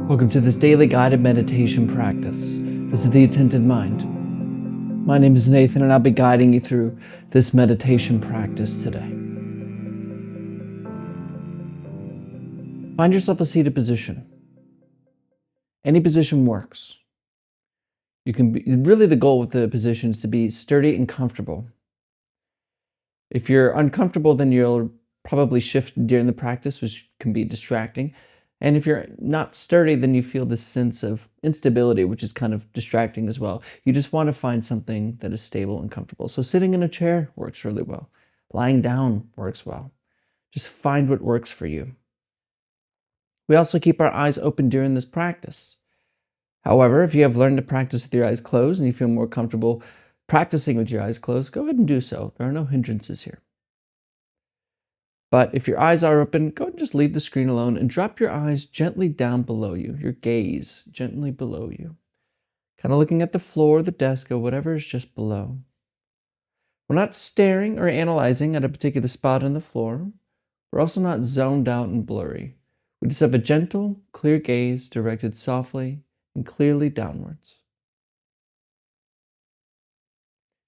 Welcome to this daily guided meditation practice. This is the Attentive Mind. My name is Nathan, and I'll be guiding you through this meditation practice today. Find yourself a seated position. Any position works. Really the goal with the position is to be sturdy and comfortable. If you're uncomfortable, then you'll probably shift during the practice, which can be distracting. And if you're not sturdy, then you feel this sense of instability, which is kind of distracting as well. You just want to find something that is stable and comfortable. So sitting in a chair works really well. Lying down works well. Just find what works for you. We also keep our eyes open during this practice. However, if you have learned to practice with your eyes closed and you feel more comfortable practicing with your eyes closed, go ahead and do so. There are no hindrances here. But if your eyes are open, go ahead and just leave the screen alone and drop your eyes gently down below you, your gaze gently below you. Kind of looking at the floor, the desk, or whatever is just below. We're not staring or analyzing at a particular spot on the floor. We're also not zoned out and blurry. We just have a gentle, clear gaze directed softly and clearly downwards.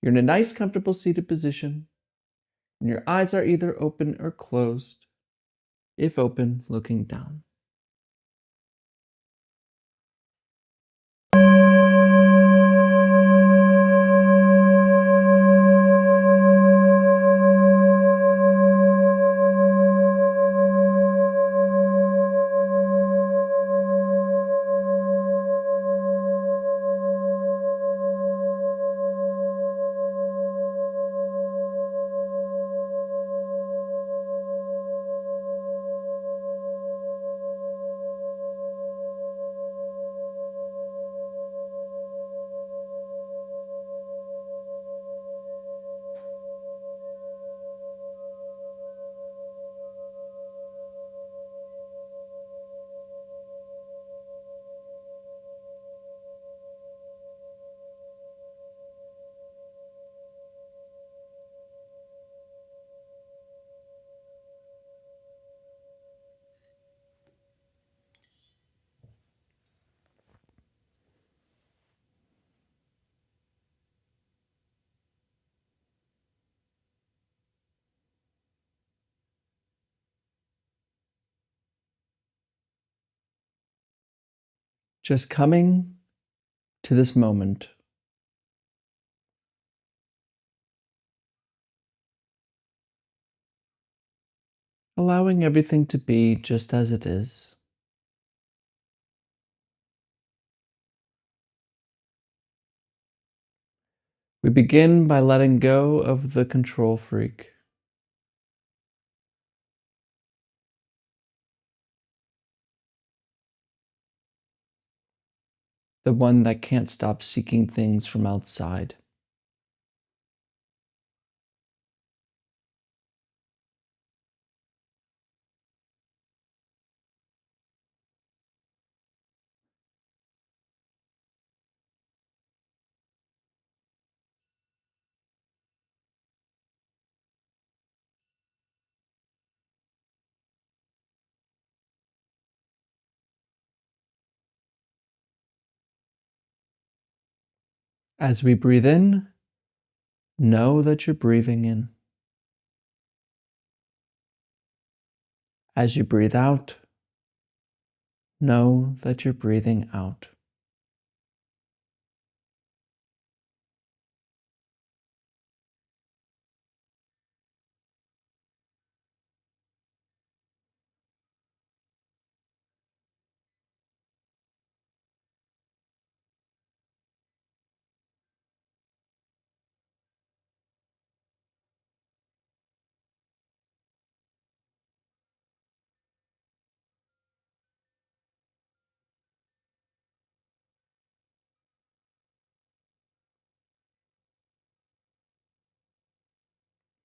You're in a nice, comfortable seated position, and your eyes are either open or closed. If open, looking down. Just coming to this moment, allowing everything to be just as it is. We begin by letting go of the control freak, the one that can't stop seeking things from outside. As we breathe in, know that you're breathing in. As you breathe out, know that you're breathing out.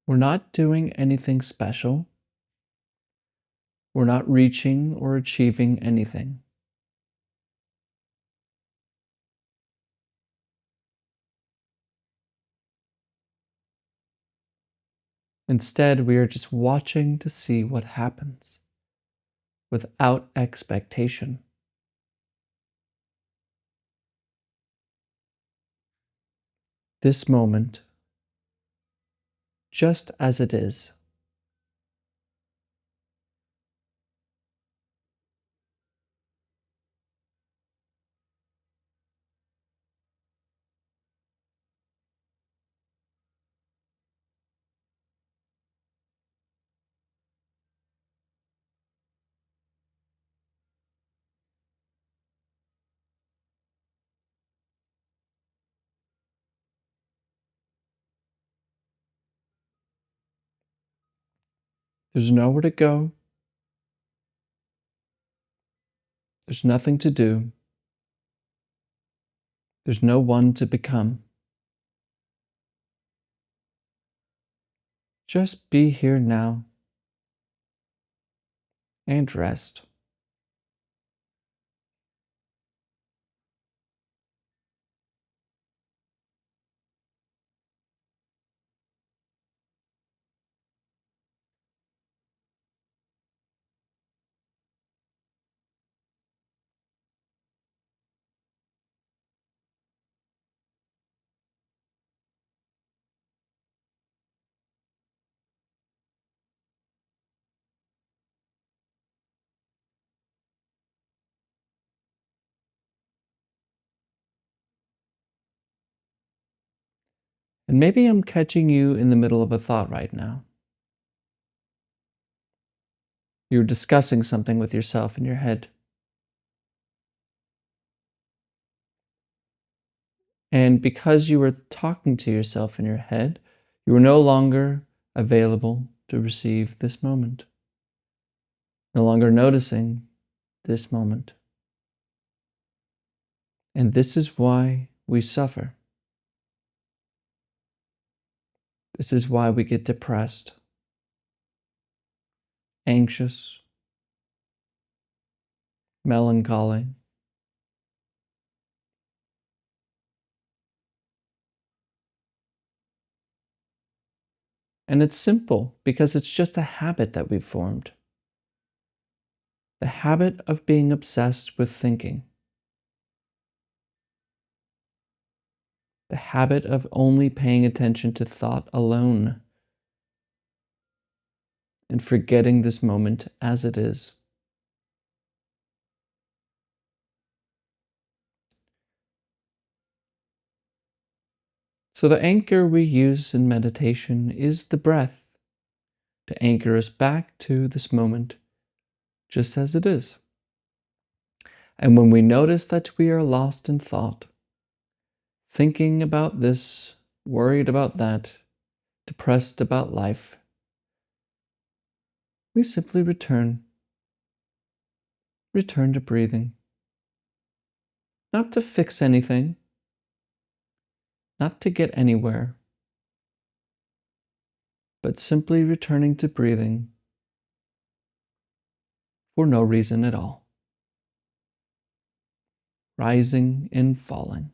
We're not doing anything special. We're not reaching or achieving anything. Instead, we are just watching to see what happens without expectation. this moment just as it is. There's nowhere to go, there's nothing to do, there's no one to become. Just be here now and rest. And maybe I'm catching you in the middle of a thought right now. You're discussing something with yourself in your head. And because you were talking to yourself in your head, you were no longer available to receive this moment, no longer noticing this moment. And this is why we suffer. This is why we get depressed, anxious, melancholy. And it's simple because it's just a habit that we've formed. The habit of being obsessed with thinking. The habit of only paying attention to thought alone and forgetting this moment as it is. So, the anchor we use in meditation is the breath to anchor us back to this moment just as it is. And when we notice that we are lost in thought, thinking about this, worried about that, depressed about life, we simply return to breathing. Not to fix anything, not to get anywhere, but simply returning to breathing for no reason at all. Rising and falling.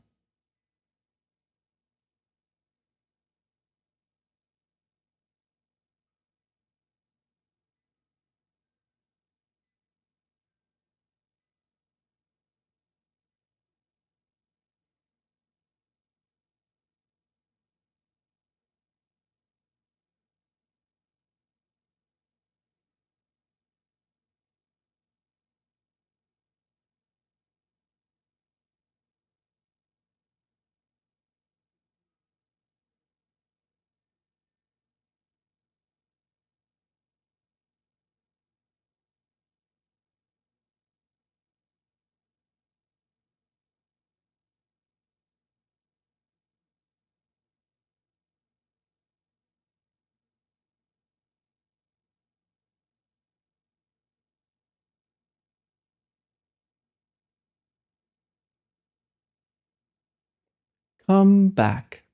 Come back.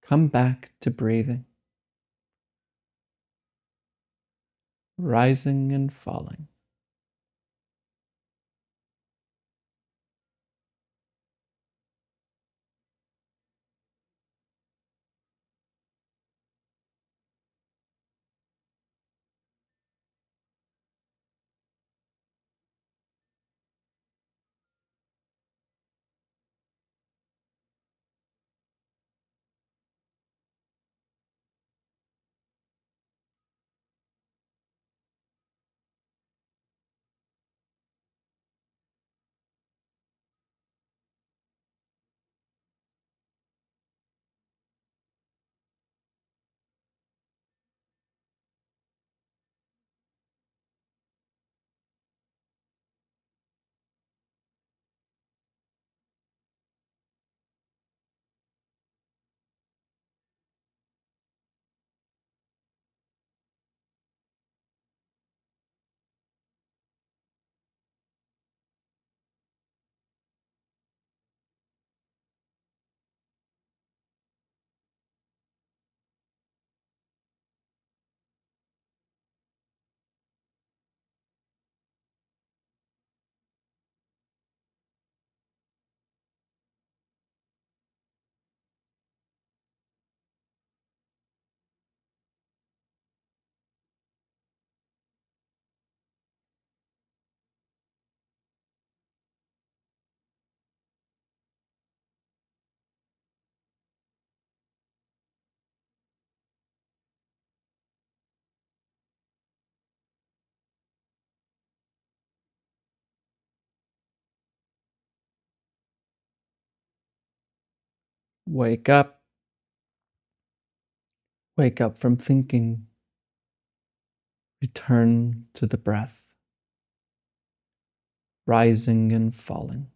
Come back to breathing. Rising and falling. Wake up. Wake up from thinking. Return to the breath, rising and falling.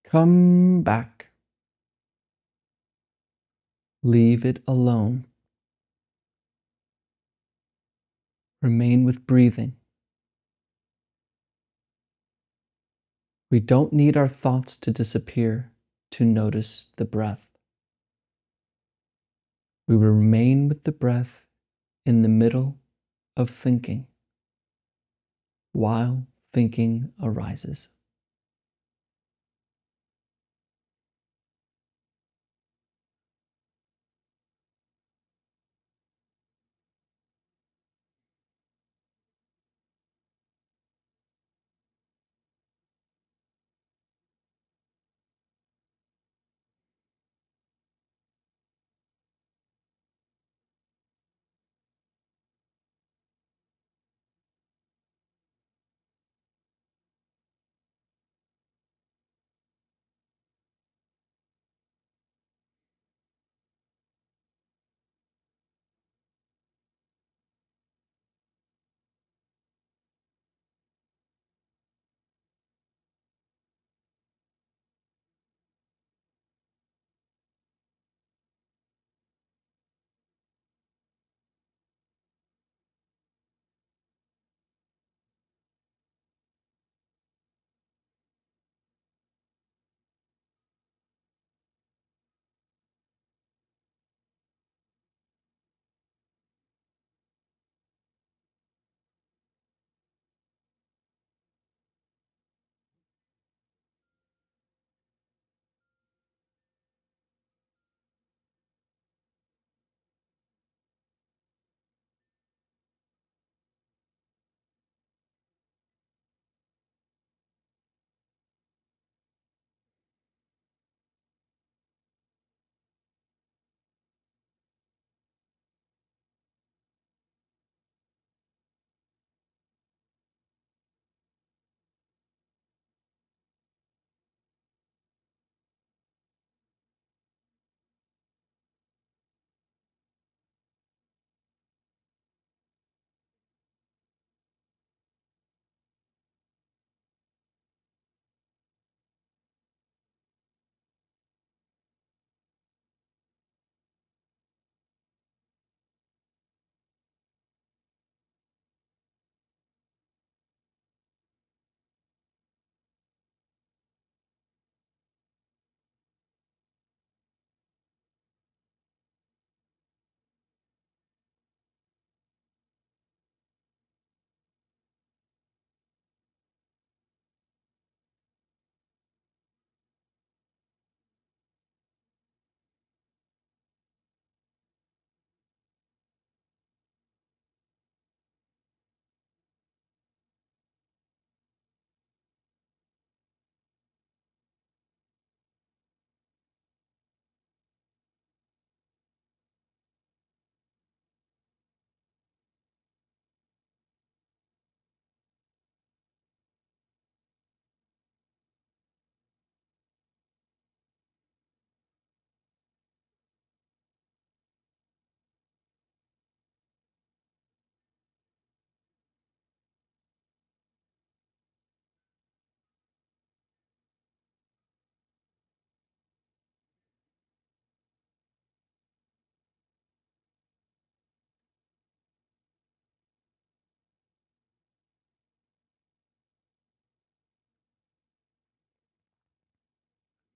Come back. Leave it alone. Remain with breathing. We don't need our thoughts to disappear to notice the breath. We will remain with the breath in the middle of thinking while thinking arises.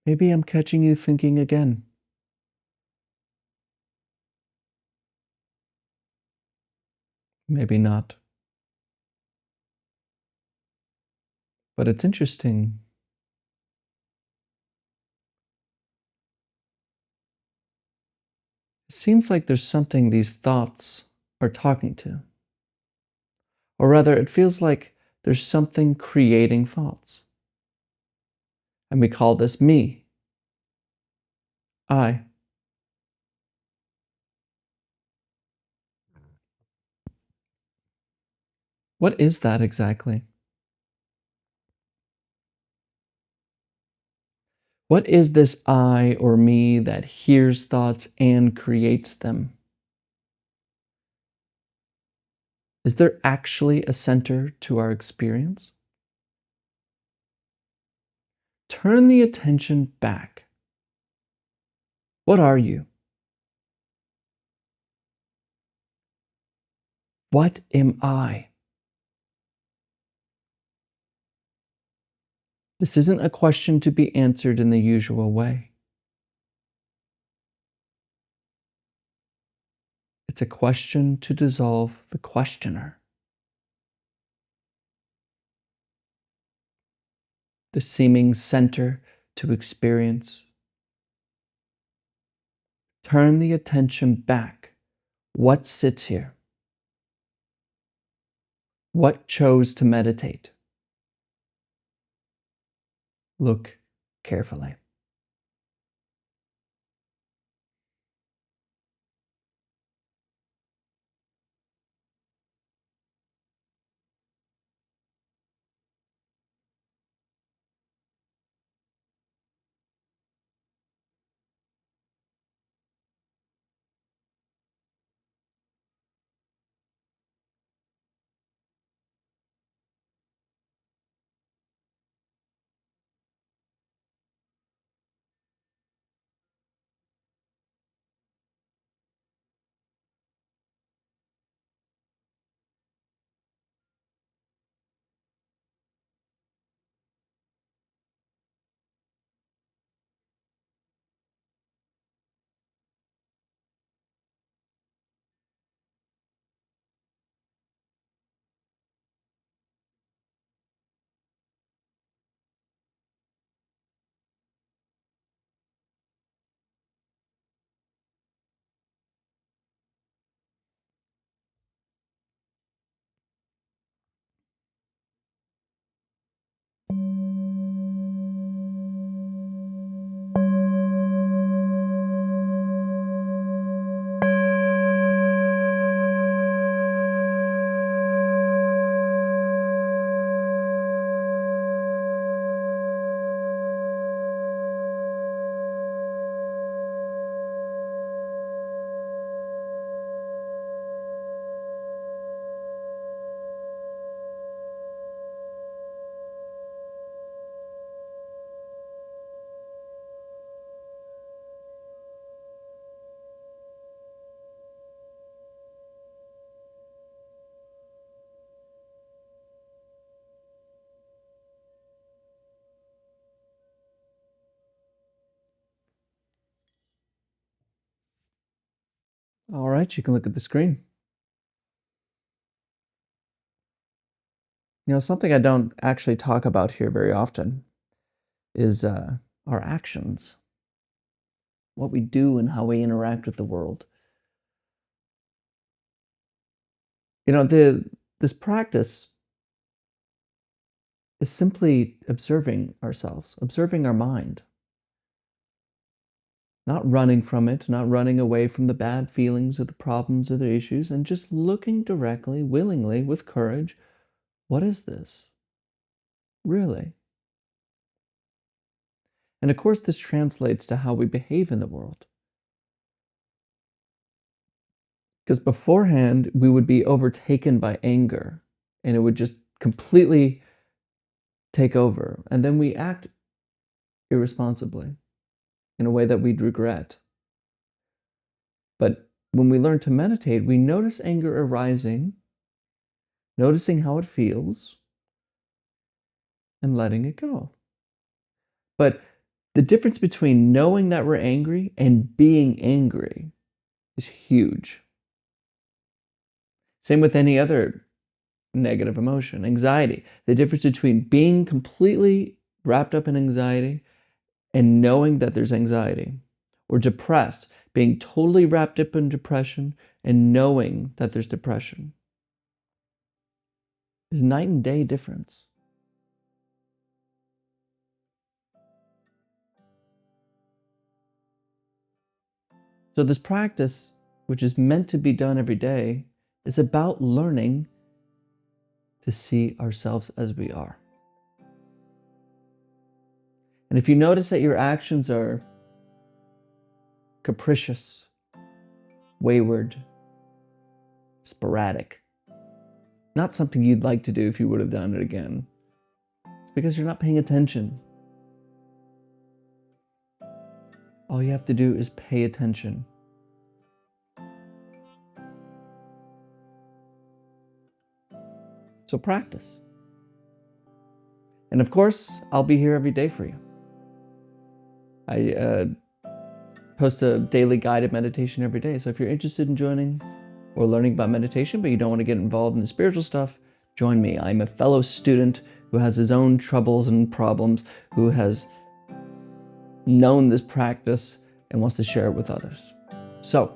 Maybe I'm catching you thinking again. Maybe not. But it's interesting. It seems like there's something these thoughts are talking to. Or rather, it feels like there's something creating thoughts. And we call this me, I. What is that exactly? What is this I or me that hears thoughts and creates them? Is there actually a center to our experience? Turn the attention back. What are you? What am I? This isn't a question to be answered in the usual way. It's a question to dissolve the questioner, the seeming center to experience. Turn the attention back. What sits here? What chose to meditate? Look carefully. All right, you can look at the screen. Something I don't actually talk about here very often is our actions, what we do and how we interact with the world. This practice is simply observing ourselves, observing our mind, not running from it, not running away from the bad feelings or the problems or the issues, and just looking directly, willingly, with courage. What is this? Really? And of course, this translates to how we behave in the world. Because beforehand, we would be overtaken by anger and it would just completely take over. And then we act irresponsibly in a way that we'd regret. But when we learn to meditate, we notice anger arising, noticing how it feels, and letting it go. But The difference between knowing that we're angry and being angry is huge. Same with any other negative emotion, anxiety. The difference between being completely wrapped up in anxiety and knowing that there's anxiety, or depressed, being totally wrapped up in depression and knowing that there's depression, is night and day difference. So this practice, which is meant to be done every day, is about learning to see ourselves as we are. And if you notice that your actions are capricious, wayward, sporadic, not something you'd like to do if you would have done it again, it's because you're not paying attention. All you have to do is pay attention. So practice. And of course, I'll be here every day for you. I post a daily guided meditation every day. So if you're interested in joining or learning about meditation, but you don't want to get involved in the spiritual stuff, join me. I'm a fellow student who has his own troubles and problems, who has known this practice and wants to share it with others. So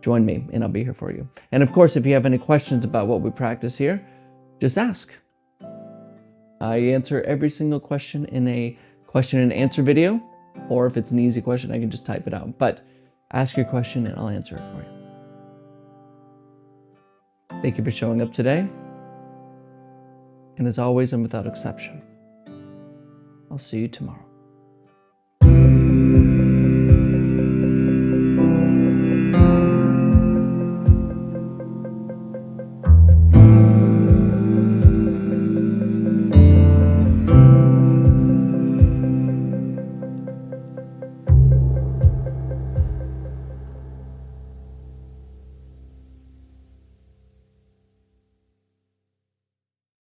join me and I'll be here for you. And of course, if you have any questions about what we practice here, just ask. I answer every single question in a question and answer video, or if it's an easy question, I can just type it out. But ask your question and I'll answer it for you. Thank you for showing up today. And as always, and without exception, I'll see you tomorrow.